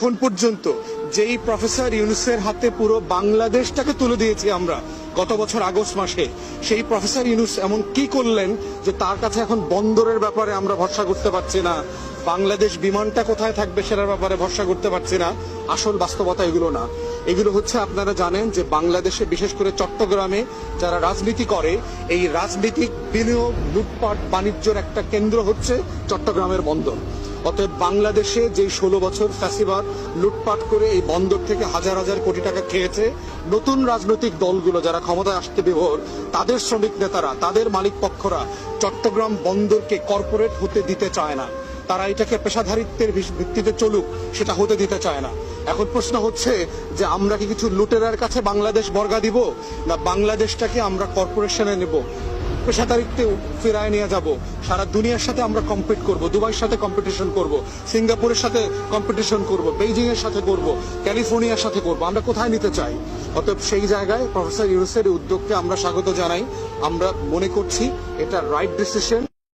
এখন পর্যন্ত যেই প্রফেসর ইউনূসের হাতে পুরো বাংলাদেশটাকে তুলে দিয়েছি আমরা গত বছর আগস্ট মাসে, সেই প্রফেসর ইউনূস এমন কি করলেন যে তার কাছে এখন বন্দরের ব্যাপারে আমরা ভরসা করতে পারছি না, বাংলাদেশ বিমানটা কোথায় থাকবে সেটার ব্যাপারে ভরসা করতে পারছি না। আসল বাস্তবতা এগুলো না, এগুলো হচ্ছে আপনারা জানেন যে বাংলাদেশে বিশেষ করে চট্টগ্রামে যারা রাজনীতি করে, এই রাজনীতিক বিনিয়োগ লুটপাট বাণিজ্যের একটা কেন্দ্র হচ্ছে চট্টগ্রামের বন্দর। অতএব বাংলাদেশে যে 16 বছর ফ্যাসিবাদ লুটপাট করে এই বন্দর থেকে হাজার হাজার কোটি টাকা খেয়েছে, নতুন রাজনৈতিক দলগুলো যারা ক্ষমতায় আসতে বিভোর, তাদের শ্রমিক নেতারা, তাদের মালিক পক্ষরা চট্টগ্রাম বন্দরকে কর্পোরেট হতে দিতে চায় না। তারা এটাকে পেশাধারিত্বের ভিত্তিতে চলুক, সেটা হতে দিতে চায় না। এখন প্রশ্ন হচ্ছে যে আমরা কি কিছু লুটেরার কাছে বাংলাদেশ বর্গা দিব, না বাংলাদেশটাকে আমরা কর্পোরেশনে নেব, পেশাদারিত্বে ফেরায় নিয়ে যাব, সারা দুনিয়ার সাথে আমরা কম্পিট করব, দুবাইয়ের সাথে কম্পিটিশন করব, সিঙ্গাপুরের সাথে কম্পিটিশন করব, বেইজিং এর সাথে করব, ক্যালিফোর্নিয়ার সাথে করব, আমরা কোথায় নিতে চাই? অতএব সেই জায়গায় প্রফেসর ইউনূসের উদ্যোগকে আমরা স্বাগত জানাই। আমরা মনে করছি এটা রাইট ডিসিশন।